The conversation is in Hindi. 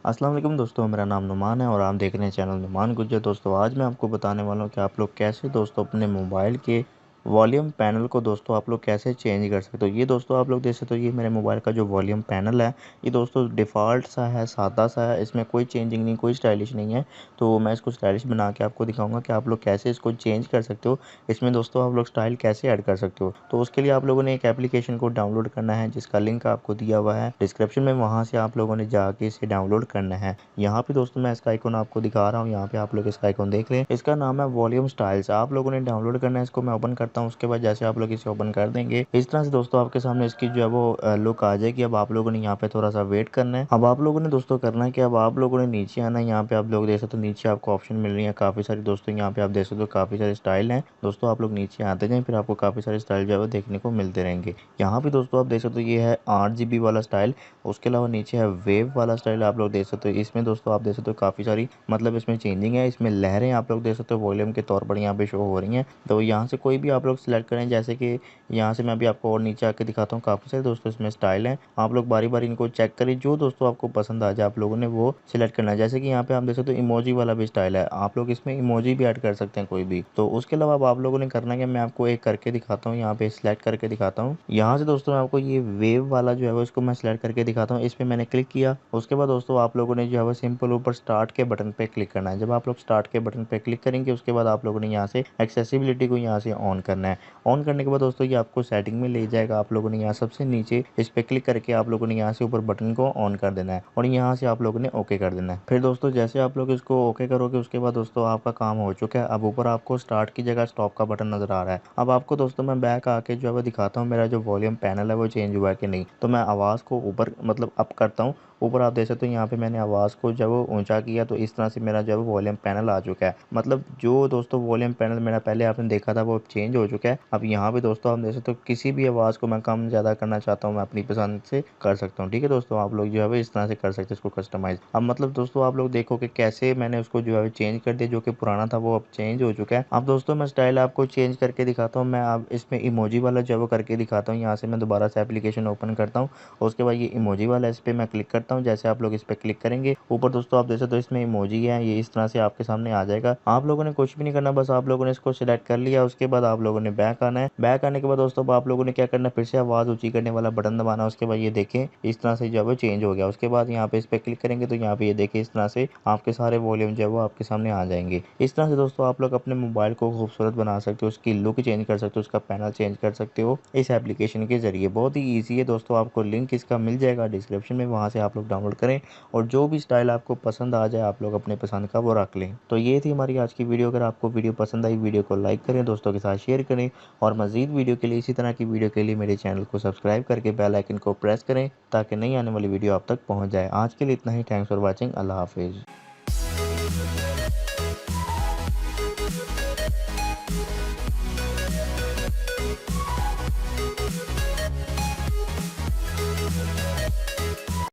अस्सलाम वालेकुम दोस्तों, मेरा नाम नुमान है और आप देख रहे हैं चैनल नुमान गुज्जर। दोस्तों आज मैं आपको बताने वाला हूँ कि आप लोग कैसे दोस्तों अपने मोबाइल के वॉल्यूम पैनल को दोस्तों आप लोग कैसे चेंज कर सकते हो। ये दोस्तों आप लोग देख सकते हो, ये मेरे मोबाइल का जो वॉल्यूम पैनल है, ये दोस्तों डिफ़ॉल्ट सा है, सादा सा है, इसमें कोई चेंजिंग नहीं, कोई स्टाइलिश नहीं है। तो मैं इसको स्टाइलिश बना के आपको दिखाऊंगा कि आप लोग कैसे इसको चेंज कर सकते हो। इसमें दोस्तों आप लोग स्टाइल कैसे ऐड कर सकते हो। तो उसके लिए आप लोगों ने एक एप्लीकेशन को डाउनलोड करना है, जिसका लिंक आपको दिया हुआ है डिस्क्रिप्शन में। वहाँ से आप लोगों ने जाके इसे डाउनलोड करना है। यहाँ पे दोस्तों मैं इसका आइकॉन आपको दिखा रहा हूँ, यहाँ पे आप लोग इसका आइकॉन देख लें। इसका नाम है वॉल्यूम स्टाइल्स। आप लोगों ने डाउनलोड करना है, इसको मैं ओपन करता हूँ। उसके बाद जैसे आप लोग इसे ओपन कर देंगे, इस तरह से दोस्तों आपके सामने इसकी जो है वो लुक आ जाएगी। अब आप लोगों ने यहाँ पे थोड़ा सा वेट करना है। अब आप लोगों ने दोस्तों करना है कि अब आप लोगों ने नीचे आना है। यहाँ पे आप लोग देख सकते हो, नीचे आपको ऑप्शन मिल रही है काफ़ी सारी दोस्तों। यहाँ पे आप देख सकते हो काफ़ी सारे स्टाइल हैं दोस्तों। आप लोग नीचे आते जाएं, फिर आपको काफ़ी सारे स्टाइल जो है वो देखने को मिलते रहेंगे। यहाँ पे दोस्तों आप देख सकते हो, ये है 8 GB वाला स्टाइल। उसके अलावा नीचे है वेव वाला स्टाइल, आप लोग देख सकते हो। इसमें दोस्तों आप देख सकते हो काफ़ी सारी मतलब इसमें चेंजिंग है, इसमें लहरें आप लोग देख सकते हो वॉल्यूम के तौर पर यहाँ पे शो हो रही हैं। तो यहाँ से कोई भी आप लोग सिलेक्ट करें, जैसे कि यहाँ से मैं अभी आपको और नीचे आके दिखाता हूँ। काफ़ी सारे दोस्तों इसमें स्टाइल हैं, आप लोग बारी बारी इनको चेक करें। जो दोस्तों आपको पसंद आ जाए आप लोगों ने वो सिलेक्ट करना है। जैसे कि यहाँ पे आप देख सकते हो इमोजी वाला भी स्टाइल है, आप लोग इसमें इमोजी भी ऐड कर सकते हैं कोई भी। तो उसके अलावा अब आप लोगों ने करना है कि मैं आपको एक करके दिखाता हूँ, यहाँ पे सिलेक्ट करके दिखाता हूँ। यहाँ से दोस्तों मैं आपको ये वेव वाला जो है वो इसको मैं सिलेक्ट करके दिखाता हूँ। इस पर मैंने क्लिक किया। उसके बाद दोस्तों आप लोगों ने जो है वो सिंपल ऊपर स्टार्ट के बटन पे क्लिक करना है। जब आप लोग स्टार्ट के बटन पे क्लिक करेंगे, उसके बाद आप लोगों ने यहाँ से एक्सेसिबिलिटी को यहाँ से ऑन करना है। ऑन करने के बाद दोस्तों ये आपको सेटिंग में ले जाएगा। आप लोगों ने यहाँ सबसे नीचे इस पे क्लिक करके आप लोगों ने यहाँ से ऊपर बटन को ऑन कर देना है और यहाँ से आप लोगों ने ओके कर देना है। फिर दोस्तों जैसे आप लोग इसको ओके करोगे, उसके बाद दोस्तों आपका काम हो चुका है। अब ऊपर आपको स्टार्ट की जगह स्टॉप का बटन नजर आ रहा है। अब आपको दोस्तों मैं बैक आके जो है वो दिखाता हूँ मेरा जो वॉल्यूम पैनल है वो चेंज हुआ है कि नहीं। तो मैं आवाज़ को ऊपर मतलब अप करता हूँ। ऊपर आप देख सकते हो, यहाँ पे मैंने आवाज़ को जब वो ऊंचा किया तो इस तरह से मेरा जो है वो वॉल्यूम पैनल आ चुका है। मतलब जो दोस्तों वॉल्यूम पैनल मेरा पहले आपने देखा था वो चेंज हो चुका है। अब यहाँ पे दोस्तों आप देख सकते हो किसी भी आवाज़ को मैं कम ज़्यादा करना चाहता हूँ, मैं अपनी पसंद से कर सकता हूँ। ठीक है दोस्तों, आप लोग जो है वो इस तरह से कर सकते हैं इसको कस्टमाइज़। अब मतलब दोस्तों आप लोग देखो कि कैसे मैंने उसको जो है चेंज कर दिया, जो कि पुराना था वो अब चेंज हो चुका है। अब दोस्तों मैं स्टाइल आपको चेंज करके दिखाता हूँ। मैं अब इसमें इमोजी वाला जो है वो करके दिखाता हूँ। यहाँ से मैं दोबारा से एप्लीकेशन ओपन करता हूँ। उसके बाद ये इमोजी वाला इस पर मैं क्लिक करता हूँ। जैसे आप लोग इस पर क्लिक करेंगे, ऊपर दोस्तों आप देख सकते हो इसमें इमोजी है, ये इस तरह से आपके सामने आ जाएगा। आप लोगों ने कुछ भी नहीं करना, बस आप लोगों ने इसको सिलेक्ट कर लिया। उसके बाद आप लोगों ने बैक आना है। बैक आने के बाद दोस्तों आप लोगों ने क्या करना है, फिर से आवाज़ ऊँची करने वाला बटन दबाना। उसके बाद ये देखें इस तरह से जो है वो चेंज हो गया। उसके बाद यहाँ पे इस पर क्लिक करेंगे तो यहाँ पे ये देखिए इस तरह से आपके सारे वॉल्यूम जो है वो आपके सामने आ जाएंगे। इस तरह से दोस्तों आप लोग अपने मोबाइल को खूबसूरत बना सकते हो, उसकी लुक चेंज कर सकते हो, उसका पैनल चेंज कर सकते हो इस एप्लीकेशन के जरिए। बहुत ही ईजी है दोस्तों, आपको लिंक इसका मिल जाएगा डिस्क्रिप्शन में, वहाँ से आप लोग डाउनलोड करें और जो भी स्टाइल आपको पसंद आ जाए आप लोग अपने पसंद का वो रख लें। तो ये थी हमारी आज की वीडियो। अगर आपको वीडियो पसंद आई, वीडियो को लाइक करें, दोस्तों के साथ शेयर करें और मज़ीद वीडियो के लिए, इसी तरह की वीडियो के लिए मेरे चैनल को सब्सक्राइब करके बेल आइकन को प्रेस करें ताकि नई आने वाली वीडियो आप तक पहुंच जाए। आज के लिए इतना ही। Thanks for watching. अल्लाह हाफिज़।